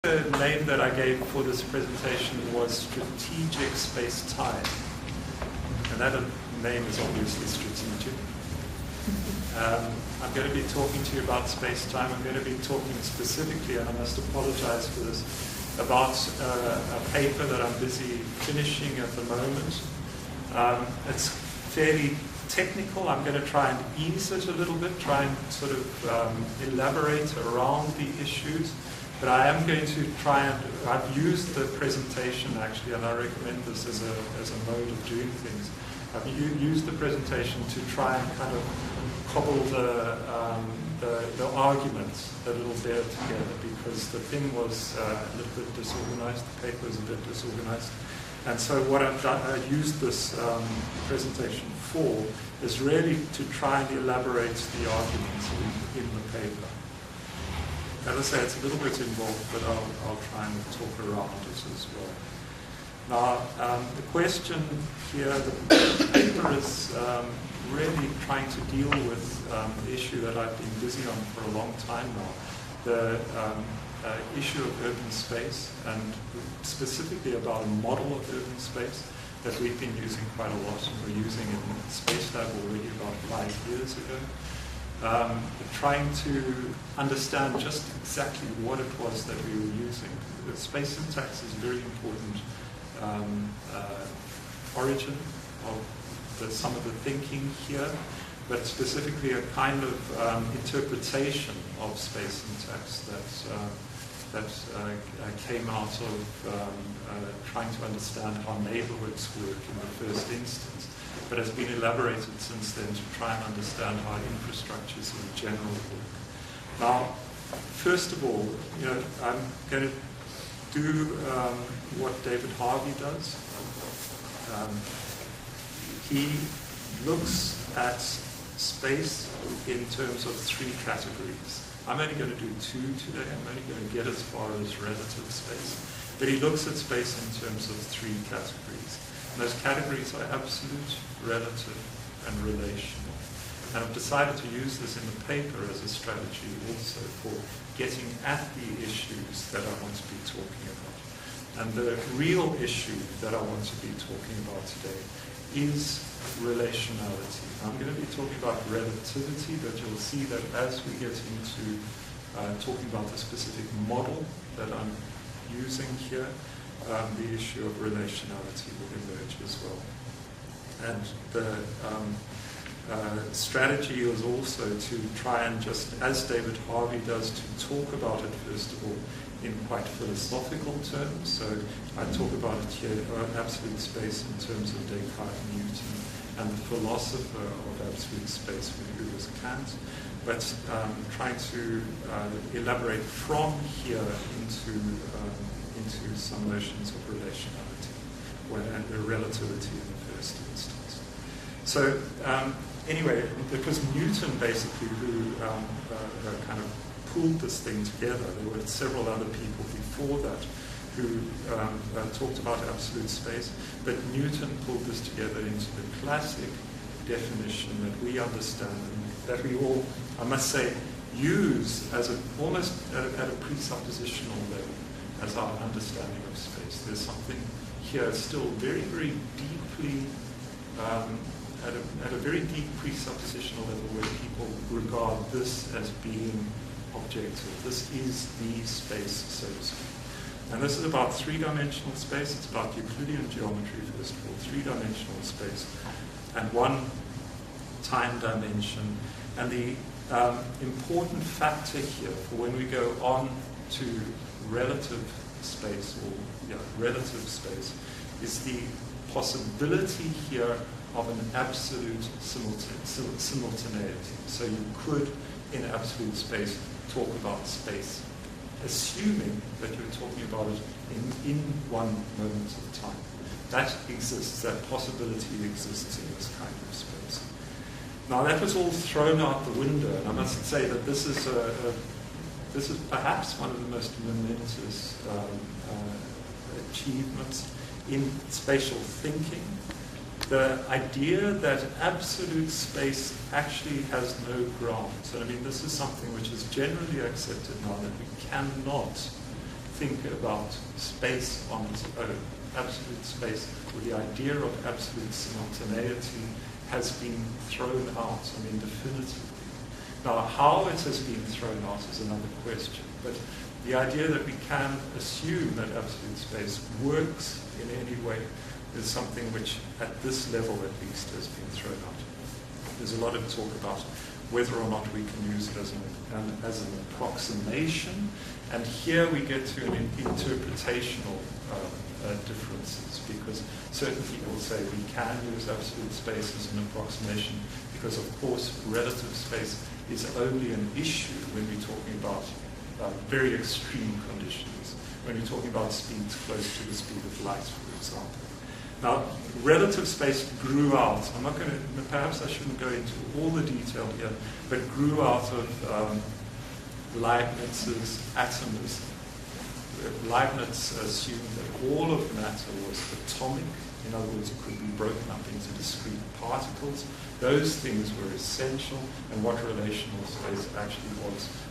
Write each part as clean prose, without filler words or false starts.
The name that I gave for this presentation was Strategic Spacetime, and that name is obviously strategic. I'm going to be talking to you about spacetime. I'm going to be talking specifically, and I must apologize for this, about a paper that I'm busy finishing at the moment. It's fairly technical. I'm going to try and ease it a little bit, try and sort of elaborate around the issues. But I am going to try and, I've used the presentation actually, and I recommend this as a mode of doing things. I've used the presentation to try and kind of cobble the arguments a little better together, because the thing was a little bit disorganized, the paper was a bit disorganized. And so what I've done, I used this presentation for is really to try and elaborate the arguments in the paper. As I say, it's a little bit involved, but I'll try and talk around it as well. Now, the question here, the paper is really trying to deal with the issue that I've been busy on for a long time now, the issue of urban space, and specifically about a model of urban space that we've been using quite a lot. We're using it in Spacetime already about 5 years ago. Trying to understand just exactly what it was that we were using. The space syntax is a very important origin of some of the thinking here, but specifically a kind of interpretation of space syntax that came out of trying to understand how neighborhoods work in the first instance, but has been elaborated since then to try and understand how infrastructures in general work. Now, first of all, I'm going to do what David Harvey does. He looks at space in terms of 3 categories. I'm only going to do 2 today. I'm only going to get as far as relative space. But he looks at space in terms of 3 categories. And those categories are absolute, relative, and relational. And I've decided to use this in the paper as a strategy also for getting at the issues that I want to be talking about. And the real issue that I want to be talking about today is relationality. I'm going to be talking about relativity, but you'll see that as we get into talking about the specific model that I'm using here, the issue of relationality will emerge as well. And the strategy is also to try and, just as David Harvey does, to talk about it first of all in quite philosophical terms. So I talk about it here, absolute space, in terms of Descartes and Newton, and the philosopher of absolute space, who was Kant, but trying to elaborate from here into some notions of relationality and relativity in the first instance. So anyway, it was Newton basically who kind of pulled this thing together. There were several other people before that who talked about absolute space, but Newton pulled this together into the classic definition that we understand and that we all, I must say, use as almost at a presuppositional level as our understanding of space. There's something here still very, very deeply, at a very deep presuppositional level, where people regard this as being objective. This is the space, so to speak. And this is about 3-dimensional space. It's about Euclidean geometry, first of all, 3-dimensional space, and 1 time dimension. And the important factor here for when we go on to relative space, relative space, is the possibility here of an absolute simultaneity. So you could, in absolute space, talk about space, assuming that you're talking about it in one moment of time. That exists, that possibility exists in this kind of space. Now that was all thrown out the window, and I must say that this is perhaps one of the most momentous achievements in spatial thinking. The idea that absolute space actually has no grounds. And I mean, this is something which is generally accepted now, that we cannot think about space on its own, absolute space, with the idea of absolute simultaneity has been thrown out, definitively. Now, how it has been thrown out is another question, but the idea that we can assume that absolute space works in any way is something which, at this level at least, has been thrown out. There's a lot of talk about whether or not we can use it as an approximation, and here we get to an interpretational differences, because certain people say we can use absolute space as an approximation because, of course, relative space is only an issue when we're talking about very extreme conditions, when we're talking about speeds close to the speed of light, for example. Now, relative space grew out, I'm not going to, perhaps I shouldn't go into all the detail here, but grew out of Leibniz's atomism. Leibniz assumed that all of matter was atomic, in other words, it could be broken up into discrete particles. Those things were essential, and what relational space actually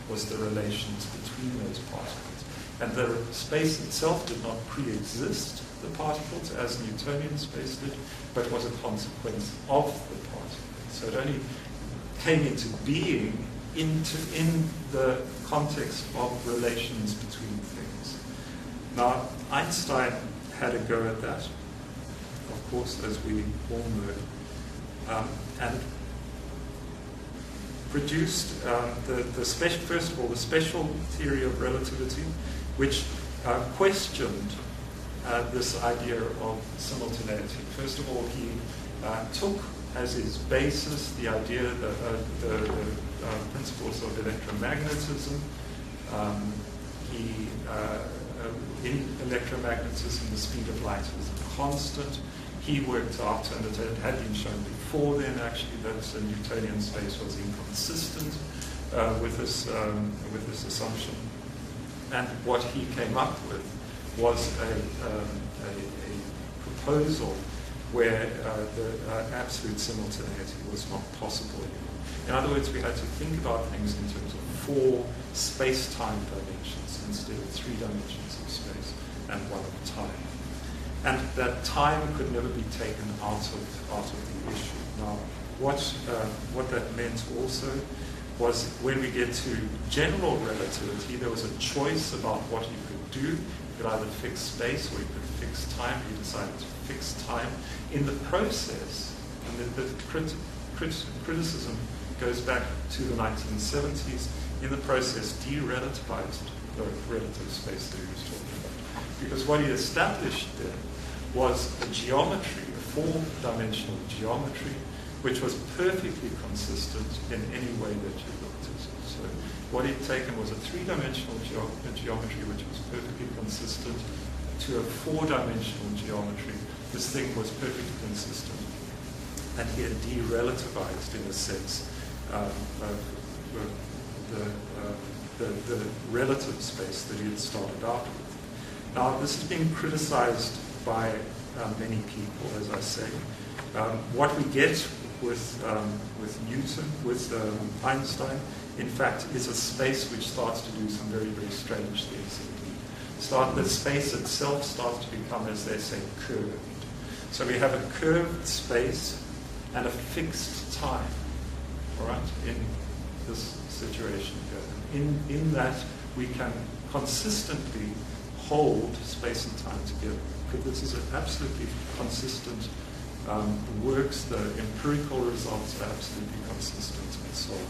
was the relations between those particles. And the space itself did not pre-exist the particles as Newtonian space did, but was a consequence of the particles. So it only came into being in the context of relations between things. Now, Einstein had a go at that, of course, as we all know, and produced first of all, the special theory of relativity, which questioned this idea of simultaneity. First of all, he took as his basis the idea that the principles of electromagnetism. In electromagnetism, the speed of light is constant. He worked out, and it had been shown before then actually, that Newtonian space was inconsistent with this assumption. And what he came up with was a proposal where the absolute simultaneity was not possible anymore. In other words, we had to think about things in terms of 4 space-time dimensions instead of 3 dimensions of space and 1 of time. And that time could never be taken out of the issue. Now, what that meant also was when we get to general relativity, there was a choice about what you could do. You could either fix space or you could fix time. He decided to fix time. In the process, and the criticism goes back to the 1970s, in the process de-relativized the relative space that he was talking about. Because what he established then was a geometry, a 4-dimensional geometry, which was perfectly consistent in any way that you looked at it. So what he'd taken was a 3-dimensional geometry, which was perfectly consistent, to a 4-dimensional geometry. This thing was perfectly consistent. And he had de-relativized, in a sense, the relative space that he had started out with. Now, this has been criticized by many people, as I say. What we get with Newton, with Einstein, in fact, is a space which starts to do some very, very strange things indeed. The space itself starts to become, as they say, curved. So we have a curved space and a fixed time, all right, in this situation here. In that, we can consistently hold space and time together. Because this is an absolutely consistent works, the empirical results are absolutely consistent and so on.